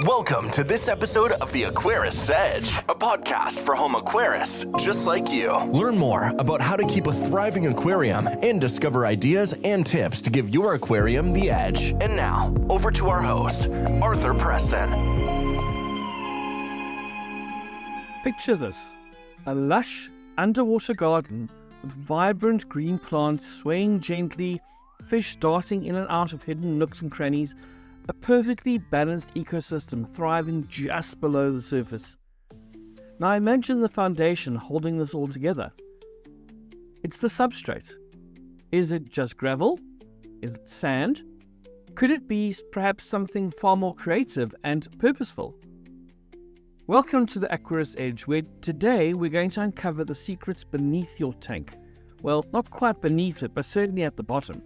Welcome to this episode of the Aquarius Edge, a podcast for home aquarists just like you. Learn more about how to keep a thriving aquarium and discover ideas and tips to give your aquarium the edge. And now, over to our host, Arthur Preston. Picture this, a lush underwater garden with vibrant green plants swaying gently, fish darting in and out of hidden nooks and crannies, a perfectly balanced ecosystem thriving just below the surface. Now imagine the foundation holding this all together. It's the substrate. Is it just gravel? Is it sand? Could it be perhaps something far more creative and purposeful? Welcome to the Aquarius Edge, where today we're going to uncover the secrets beneath your tank. Well, not quite beneath it, but certainly at the bottom.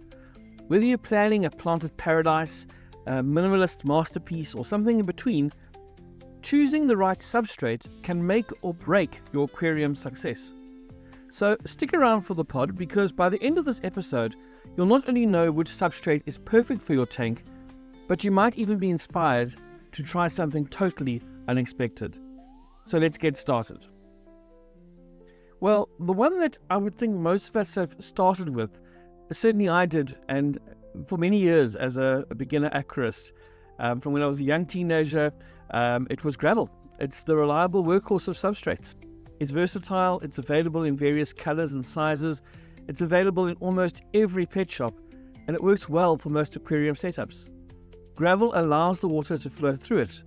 Whether you're planning a planted paradise, a minimalist masterpiece, or something in between, choosing the right substrate can make or break your aquarium's success. So stick around for the pod, because by the end of this episode, you'll not only know which substrate is perfect for your tank, but you might even be inspired to try something totally unexpected. So let's get started. Well, the one that I would think most of us have started with, certainly I did, and for many years as a beginner aquarist, from when I was a young teenager, it was gravel. It's the reliable workhorse of substrates. It's versatile, it's available in various colors and sizes, it's available in almost every pet shop, and it works well for most aquarium setups. Gravel allows the water to flow through it,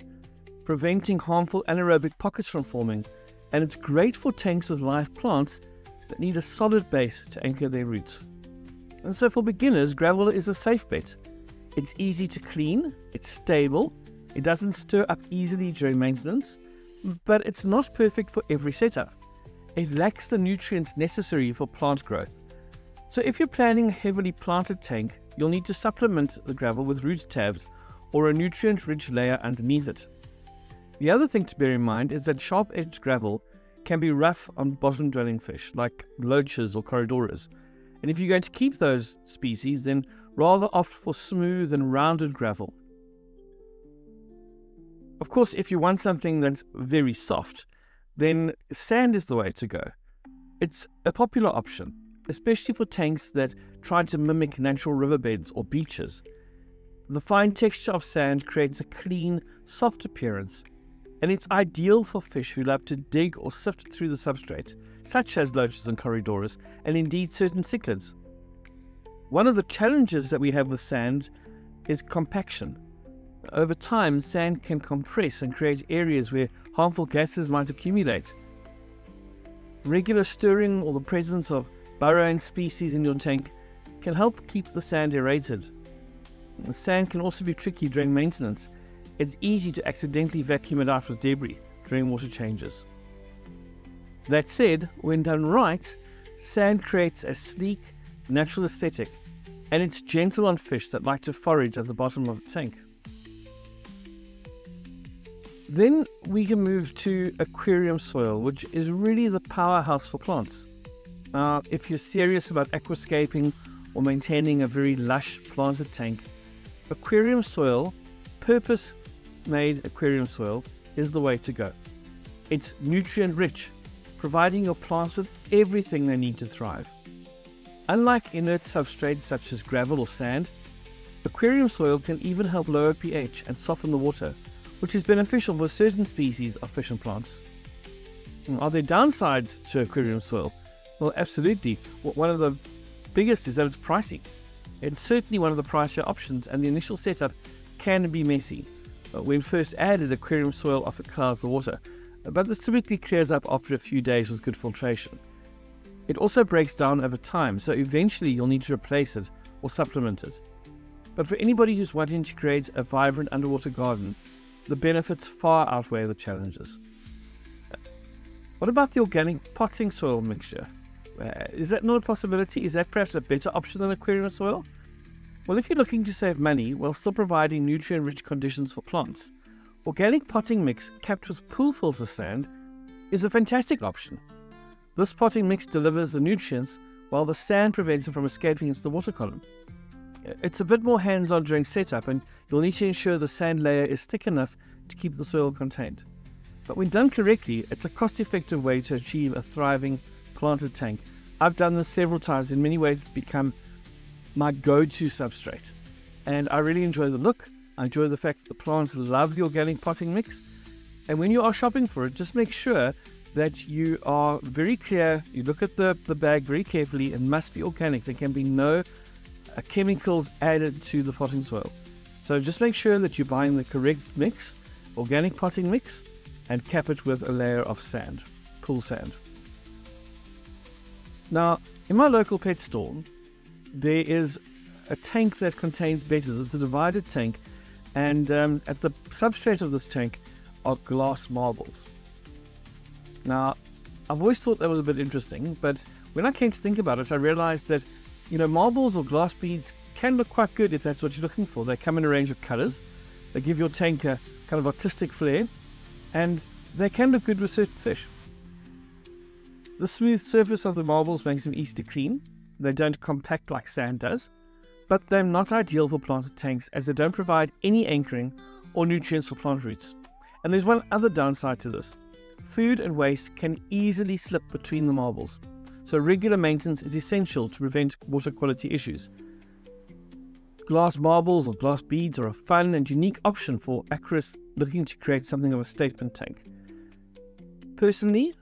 preventing harmful anaerobic pockets from forming, and it's great for tanks with live plants that need a solid base to anchor their roots. And so for beginners, gravel is a safe bet. It's easy to clean, it's stable, it doesn't stir up easily during maintenance, but it's not perfect for every setup. It lacks the nutrients necessary for plant growth. So if you're planning a heavily planted tank, you'll need to supplement the gravel with root tabs or a nutrient-rich layer underneath it. The other thing to bear in mind is that sharp-edged gravel can be rough on bottom-dwelling fish like loaches or corridoras. And if you're going to keep those species, then rather opt for smooth and rounded gravel. Of course, if you want something that's very soft, then sand is the way to go. It's a popular option, especially for tanks that try to mimic natural riverbeds or beaches. The fine texture of sand creates a clean, soft appearance, and it's ideal for fish who love to dig or sift through the substrate, such as loaches and corridoras, and indeed certain cichlids. One of the challenges that we have with sand is compaction. Over time, sand can compress and create areas where harmful gases might accumulate. Regular stirring or the presence of burrowing species in your tank can help keep the sand aerated. The sand can also be tricky during maintenance. It's easy to accidentally vacuum it out with debris during water changes. That said, when done right, sand creates a sleek, natural aesthetic, and it's gentle on fish that like to forage at the bottom of the tank. Then we can move to aquarium soil, which is really the powerhouse for plants. Now, if you're serious about aquascaping or maintaining a very lush planted tank, aquarium soil, purpose-made aquarium soil, is the way to go. It's nutrient-rich, providing your plants with everything they need to thrive. Unlike inert substrates such as gravel or sand, aquarium soil can even help lower pH and soften the water, which is beneficial for certain species of fish and plants. Are there downsides to aquarium soil? Well, absolutely. One of the biggest is that it's pricey. It's certainly one of the pricier options, and the initial setup can be messy. When first added, aquarium soil often clouds the water, but this typically clears up after a few days with good filtration. It also breaks down over time, so eventually you'll need to replace it or supplement it. But for anybody who's wanting to create a vibrant underwater garden, the benefits far outweigh the challenges. What about the organic potting soil mixture? Is that not a possibility? Is that perhaps a better option than aquarium soil? Well, if you're looking to save money while still providing nutrient-rich conditions for plants, organic potting mix capped with pool filter sand is a fantastic option. This potting mix delivers the nutrients while the sand prevents them from escaping into the water column. It's a bit more hands-on during setup, and you'll need to ensure the sand layer is thick enough to keep the soil contained. But when done correctly, it's a cost-effective way to achieve a thriving planted tank. I've done this several times. In many ways, it's become my go-to substrate. And I really enjoy the look. I enjoy the fact that the plants love the organic potting mix. And when you are shopping for it, just make sure that you are very clear. You look at the bag very carefully. It must be organic. There can be no chemicals added to the potting soil. So just make sure that you're buying the correct mix, organic potting mix, and cap it with a layer of sand, pool sand. Now, in my local pet store, there is a tank that contains bedders. It's a divided tank, and at the substrate of this tank are glass marbles. Now, I've always thought that was a bit interesting, but when I came to think about it, I realized that, marbles or glass beads can look quite good if that's what you're looking for. They come in a range of colors. They give your tank a kind of artistic flair, and they can look good with certain fish. The smooth surface of the marbles makes them easy to clean. They don't compact like sand does, but they're not ideal for planted tanks as they don't provide any anchoring or nutrients for plant roots. And there's one other downside to this. Food and waste can easily slip between the marbles, so regular maintenance is essential to prevent water quality issues. Glass marbles or glass beads are a fun and unique option for aquarists looking to create something of a statement tank. Personally,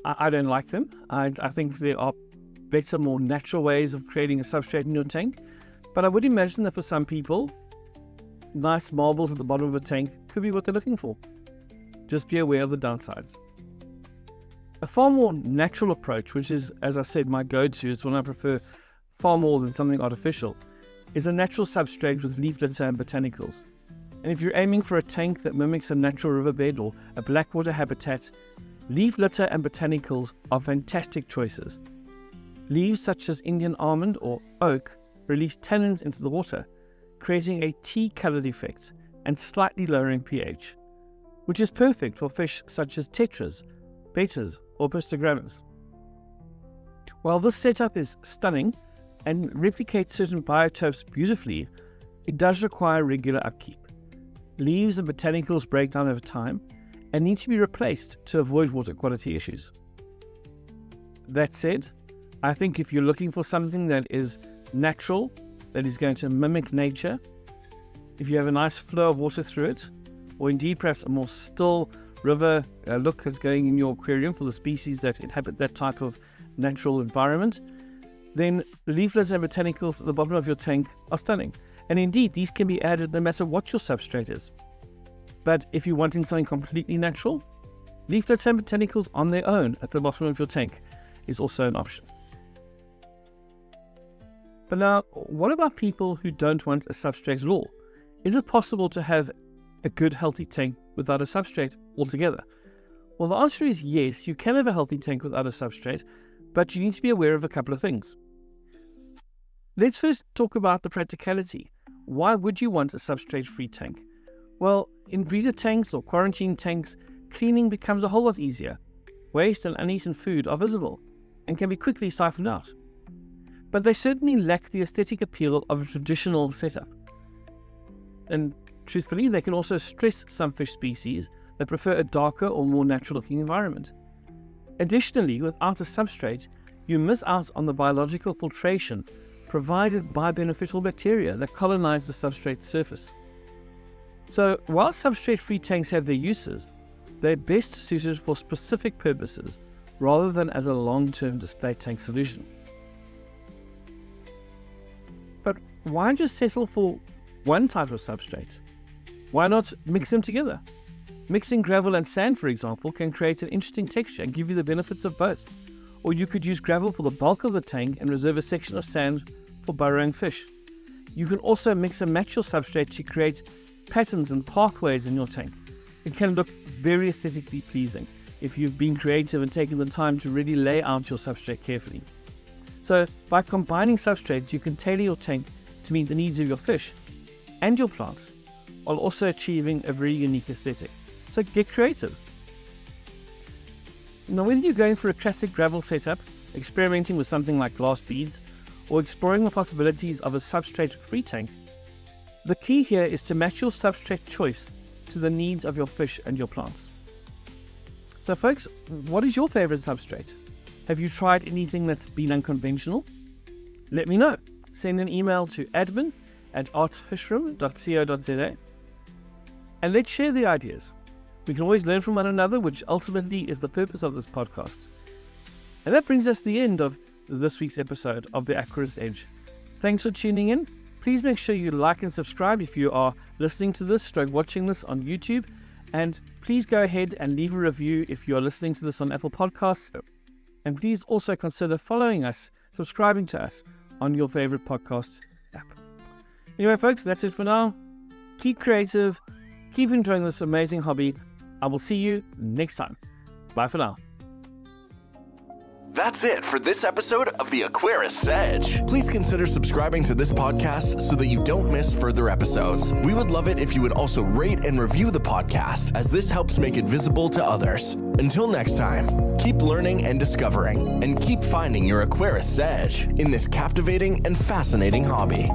I don't like them. I think there are better, more natural ways of creating a substrate in your tank, but I would imagine that for some people, nice marbles at the bottom of a tank could be what they're looking for. Just be aware of the downsides. A far more natural approach, which is, as I said, my go-to, it's one I prefer far more than something artificial, is a natural substrate with leaf litter and botanicals. And if you're aiming for a tank that mimics a natural riverbed or a blackwater habitat, leaf litter and botanicals are fantastic choices. Leaves such as Indian almond or oak release tannins into the water, creating a tea-colored effect and slightly lowering pH, which is perfect for fish such as tetras, betas, or pistogrammas. While this setup is stunning and replicates certain biotopes beautifully, it does require regular upkeep. Leaves and botanicals break down over time and need to be replaced to avoid water quality issues. That said, I think if you're looking for something that is natural, that is going to mimic nature, if you have a nice flow of water through it, or indeed perhaps a more still river look that's going in your aquarium for the species that inhabit that type of natural environment, then leaflets and botanicals at the bottom of your tank are stunning. And indeed, these can be added no matter what your substrate is. But if you're wanting something completely natural, leaflets and botanicals on their own at the bottom of your tank is also an option. But now, what about people who don't want a substrate at all? Is it possible to have a good healthy tank without a substrate altogether? Well, the answer is yes, you can have a healthy tank without a substrate, but you need to be aware of a couple of things. Let's first talk about the practicality. Why would you want a substrate-free tank? Well, in breeder tanks or quarantine tanks, cleaning becomes a whole lot easier. Waste and uneaten food are visible and can be quickly siphoned out. But they certainly lack the aesthetic appeal of a traditional setup. And truthfully, they can also stress some fish species that prefer a darker or more natural-looking environment. Additionally, without a substrate, you miss out on the biological filtration provided by beneficial bacteria that colonize the substrate surface. So, while substrate-free tanks have their uses, they're best suited for specific purposes rather than as a long-term display tank solution. But why just settle for one type of substrate? Why not mix them together? Mixing gravel and sand, for example, can create an interesting texture and give you the benefits of both. Or you could use gravel for the bulk of the tank and reserve a section of sand for burrowing fish. You can also mix and match your substrate to create patterns and pathways in your tank. It can look very aesthetically pleasing if you've been creative and taken the time to really lay out your substrate carefully. So by combining substrates, you can tailor your tank to meet the needs of your fish and your plants, while also achieving a very unique aesthetic. So get creative. Now, whether you're going for a classic gravel setup, experimenting with something like glass beads, or exploring the possibilities of a substrate-free tank, the key here is to match your substrate choice to the needs of your fish and your plants. So folks, what is your favorite substrate? Have you tried anything that's been unconventional? Let me know. Send an email to admin@artfishroom.co.za and let's share the ideas. We can always learn from one another, which ultimately is the purpose of this podcast. And that brings us to the end of this week's episode of the Aquarius Edge. Thanks for tuning in. Please make sure you like and subscribe if you are listening to this, watching this on YouTube. And please go ahead and leave a review if you are listening to this on Apple Podcasts. And please also consider following us, subscribing to us on your favorite podcast app. Anyway, folks, that's it for now. Keep creative. Keep enjoying this amazing hobby. I will see you next time. Bye for now. That's it for this episode of the Aquarius Edge. Please consider subscribing to this podcast so that you don't miss further episodes. We would love it if you would also rate and review the podcast, as this helps make it visible to others. Until next time, keep learning and discovering, and keep finding your Aquarius Edge in this captivating and fascinating hobby.